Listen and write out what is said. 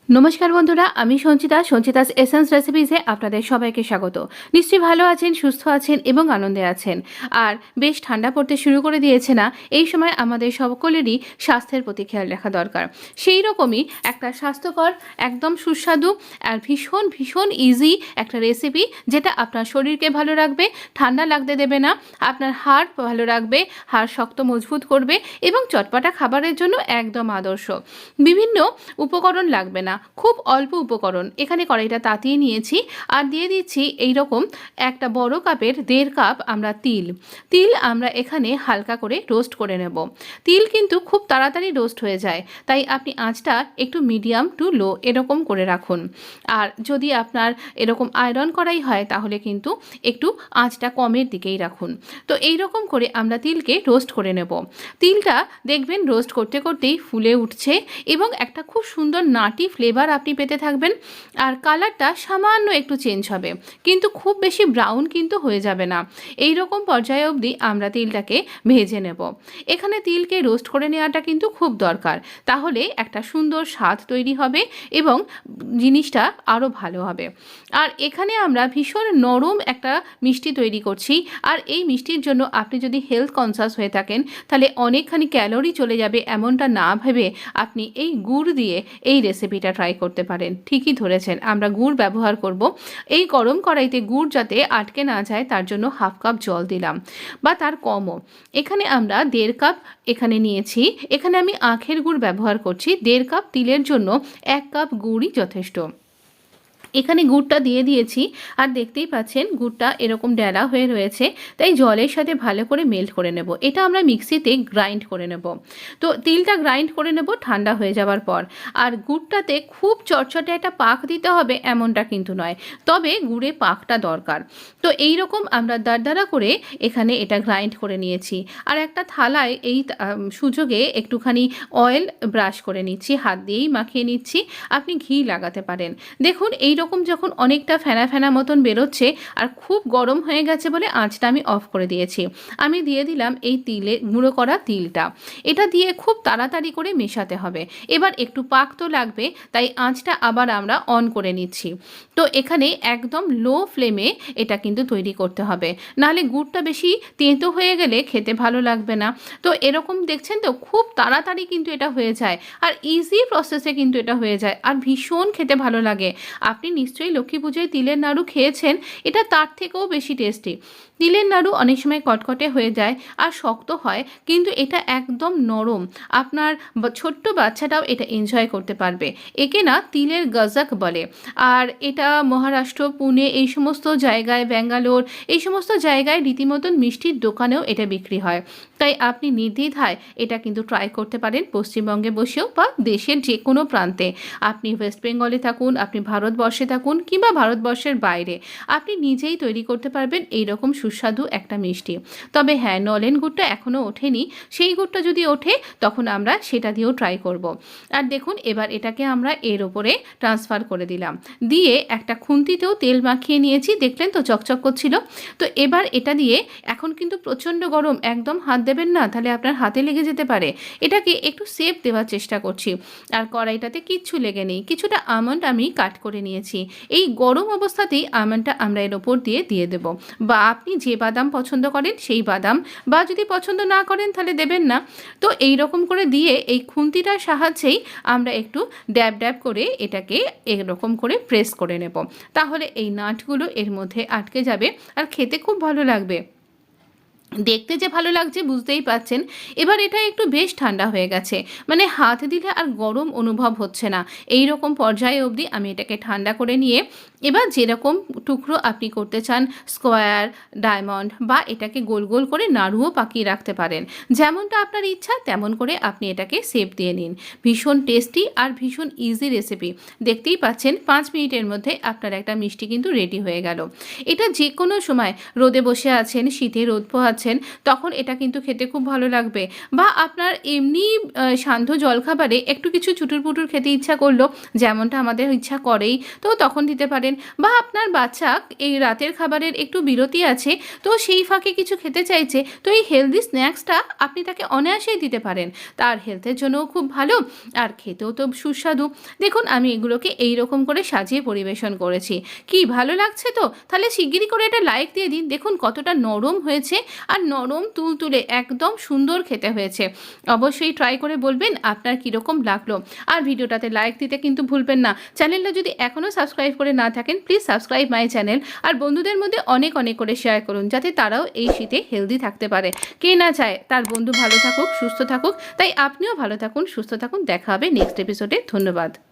নমস্কার বন্ধুরা, আমি সঞ্চিতাস এসেন্স রেসিপিসে আপনাদের সবাইকে স্বাগত। নিশ্চয়ই ভালো আছেন, সুস্থ আছেন এবং আনন্দে আছেন। আর বেশ ঠান্ডা পড়তে শুরু করে দিয়েছে না, এই সময় আমাদের সকলেরই স্বাস্থ্যের প্রতি খেয়াল রাখা দরকার। সেই রকমই একটা স্বাস্থ্যকর, একদম সুস্বাদু আর ভীষণ ভীষণ ইজি একটা রেসিপি, যেটা আপনার শরীরকে ভালো রাখবে, ঠান্ডা লাগতে দেবে না, আপনার হাড় ভালো রাখবে, হাড় শক্ত মজবুত করবে এবং চটপটা খাবারের জন্য একদম আদর্শ। বিভিন্ন উপকরণ লাগবে না, খুব অল্প উপকরণ। এখানে কড়াইটা তাতিয়ে নিয়েছি আর দিয়ে দিচ্ছি এই রকম একটা বড় কাপের 1.5 কাপ আমরা তিল আমরা এখানে হালকা করে রোস্ট করে নেব। তিল কিন্তু খুব তাড়াতাড়ি রোস্ট হয়ে যায়, তাই আপনি আঁচটা একটু মিডিয়াম টু লো এরকম করে রাখুন। আর যদি আপনার এরকম আয়রন করাই হয় তাহলে কিন্তু একটু আঁচটা কমের দিকেই রাখুন। তো এই রকম করে আমরা তিলকে রোস্ট করে নেব। তিলটা দেখবেন রোস্ট করতে করতেই ফুলে উঠছে এবং একটা খুব সুন্দর নাটি ফ্লেভার আপনি পেতে থাকবেন। আর কালারটা সামান্য একটু চেঞ্জ হবে, কিন্তু খুব বেশি ব্রাউন কিন্তু হয়ে যাবে না। এই রকম পর্যায়ে অবধি আমরা তিলটাকে ভেজে নেব। এখানে তিলকে রোস্ট করে নেওয়াটা কিন্তু খুব দরকার, তাহলে একটা সুন্দর স্বাদ তৈরি হবে এবং জিনিসটা আরও ভালো হবে। আর এখানে আমরা ভীষণ নরম একটা মিষ্টি তৈরি করছি, আর এই মিষ্টির জন্য আপনি যদি হেলথ কনসাস হয়ে থাকেন তাহলে অনেকখানি ক্যালোরি চলে যাবে এমনটা না ভেবে আপনি এই গুড় দিয়ে এই রেসিপিটা ট্রাই করতে পারেন। ঠিকই ধরেছেন, আমরা গুড় ব্যবহার করব। এই গরম কড়াইতে গুড় যাতে আটকে না যায় তার জন্য 1/2 কাপ জল দিলাম, বা তার কমও। এখানে আমরা 1.5 কাপ এখানে নিয়েছি। এখানে আমি আখের গুড় ব্যবহার করছি। 1.5 কাপ তিলের জন্য 1 কাপ গুড়ই যথেষ্ট। এখানে গুড়টা দিয়ে দিয়েছি আর দেখতেই পাচ্ছেন গুড়টা এরকম ডেলা হয়ে রয়েছে, তাই জলের সাথে ভালো করে মেল্ট করে নেব। এটা আমরা মিক্সিতে গ্রাইন্ড করে নেব। তো তিলটা গ্রাইন্ড করে নেব ঠান্ডা হয়ে যাওয়ার পর। আর গুড়টাতে খুব চটচটে একটা পাক দিতে হবে এমনটা কিন্তু নয়, তবে গুড়ে পাকটা দরকার। তো এই রকম আমরা দারদারা করে এখানে এটা গ্রাইন্ড করে নিয়েছি। আর একটা থালায় এই সুযোগে একটুখানি অয়েল ব্রাশ করে নিচ্ছি, হাত দিয়েই মাখিয়ে নিচ্ছি। আপনি ঘি লাগাতে পারেন। দেখুন এই রকম যখন অনেকটা ফেনা ফেনা মতন বেরোচ্ছে আর খুব গরম হয়ে গেছে বলে আঁচটা আমি অফ করে দিয়েছি। আমি দিয়ে দিলাম এই গুঁড়ো করা তিলটা। এটা দিয়ে খুব তাড়াতাড়ি করে মেশাতে হবে। এবার একটু পাক তো লাগবে, তাই আঁচটা আবার আমরা অন করে নিচ্ছি। তো এখানে একদম লো ফ্লেমে এটা কিন্তু তৈরি করতে হবে, নাহলে গুড়টা বেশি তেঁতো হয়ে গেলে খেতে ভালো লাগবে না। তো এরকম দেখছেন তো খুব তাড়াতাড়ি কিন্তু এটা হয়ে যায়, আর ইজি প্রসেসে কিন্তু এটা হয়ে যায়, আর ভীষণ খেতে ভালো লাগে। আপনি নিশ্চয়ই লক্ষ্মী পুজোয় তিলের নাড়ু খেয়েছেন, এটা তার থেকেও বেশি টেস্টি। তিলের নাড়ু অনেক সময় কটকটে হয়ে যায় আর শক্ত হয়, কিন্তু এটা একদম নরম। আপনার ছোট্ট বাচ্চাটাও এটা এনজয় করতে পারবে। একে না তিলের গাজাক বলে। আর এটা মহারাষ্ট্র, পুনে এই সমস্ত জায়গায়, ব্যাঙ্গালোর এই সমস্ত জায়গায় রীতিমতন মিষ্টির দোকানেও এটা বিক্রি হয়। তাই আপনি নির্দ্বিধায় এটা কিন্তু ট্রাই করতে পারেন, পশ্চিমবঙ্গে বসেও বা দেশের যে কোনো প্রান্তে। আপনি ওয়েস্ট বেঙ্গলে থাকুন, আপনি ভারতবর্ষে থাকুন কিংবা ভারতবর্ষের বাইরে, আপনি নিজেই তৈরি করতে পারবেন এই রকম সুস্বাদু একটা মিষ্টি। তবে হ্যাঁ, নলেন গুড়টা এখনও ওঠেনি, সেই গুড়টা যদি ওঠে তখন আমরা সেটা দিয়েও ট্রাই করব। আর দেখুন এবার এটাকে আমরা এর ওপরে ট্রান্সফার করে দিলাম, দিয়ে একটা খুন্তিতেও তেল মাখিয়ে নিয়েছি। দেখলেন তো চকচক করছিল। তো এবার এটা দিয়ে, এখন কিন্তু প্রচণ্ড গরম, একদম হাত দেবেন না, তাহলে আপনার হাতে লেগে যেতে পারে। এটাকে একটু সেপ দেওয়ার চেষ্টা করছি। আর কড়াইটাতে কিচ্ছু লেগে নেই। কিছুটা আমন্ড আমি কাট করে নিয়েছি। এই গরম অবস্থাতেই আমন্ডটা আমরা এর ওপর দিয়ে দেব, বা আপনি যে বাদাম পছন্দ করেন সেই বাদাম, বা যদি পছন্দ না করেন তাহলে দেবেন না। তো এই রকম করে দিয়ে এই খুন্তিটার সাহায্যেই আমরা একটু ড্যাব ড্যাব করে এটাকে এরকম করে প্রেস করে নেব। তাহলে এই নাটগুলো এর মধ্যে আটকে যাবে আর খেতে খুব ভালো লাগবে। দেখতে যে ভালো লাগছে বুঝতেই পাচ্ছেন। এবার এটা একটু বেশ ঠান্ডা হয়ে গেছে, মানে হাত দিলে আর গরম অনুভব হচ্ছে না। এই রকম পর্যায়ে অবধি আমি এটাকে ঠান্ডা করে নিয়ে এবার যেরকম টুকরো আপনি করতে চান, স্কোয়ার, ডায়মন্ড, বা এটাকে গোল গোল করে নাড়ুও পাকিয়ে রাখতে পারেন, যেমনটা আপনার ইচ্ছা তেমন করে আপনি এটাকে শেপ দিয়ে নিন। ভীষণ টেস্টি আর ভীষণ ইজি রেসিপি। দেখতেই পাচ্ছেন 5 মিনিটের মধ্যে আপনার একটা মিষ্টি কিন্তু রেডি হয়ে গেল। এটা যে কোনো সময়, রোদে বসে আছেন, শীতে রোদ পোহাচ্ছেন, তখন এটা কিন্তু খেতে খুব ভালো লাগবে। বা আপনার এমনি সান্ধ্য জলখাবারে একটু কিছু চুটুর পুটুর খেতে ইচ্ছা করলো, যেমনটা আমাদের ইচ্ছা করেই, তো তখন দিতে পারেন। পারেন, বা আপনার বাচ্চা এই রাতের খাবারের একটু বিরতি আছে, তো সেই ফাঁকে কিছু খেতে চাইছে, তো এই হেলদি স্ন্যাক্সটা আপনি তাকে অনায়াসেই দিতে পারেন। তার হেলথের জন্যও খুব ভালো, আর খেতেও তো সুস্বাদু। দেখুন আমি এগুলোকে এই রকম করে সাজিয়ে পরিবেশন করেছি। কি ভালো লাগছে তো? তাহলে শিগগিরই করে এটা লাইক দিয়ে দিন। দেখুন কতটা নরম হয়েছে, আর নরম তুলতুলে একদম সুন্দর খেতে হয়েছে। অবশ্যই ট্রাই করে বলবেন আপনার কীরকম লাগলো। আর ভিডিওটাতে লাইক দিতে কিন্তু ভুলবেন না। চ্যানেলটা যদি এখনও সাবস্ক্রাইব করে না থাকেন, প্লিজ সাবস্ক্রাইব মাই চ্যানেল। আর বন্ধুদের মধ্যে অনেক অনেক করে শেয়ার করুন, যাতে তারাও এই শীতে হেলদি থাকতে পারে। কে না চায় তার বন্ধু ভালো থাকুক, সুস্থ থাকুক? তাই আপনিও ভালো থাকুন, সুস্থ থাকুন। দেখা হবে নেক্সট এপিসোডে। ধন্যবাদ।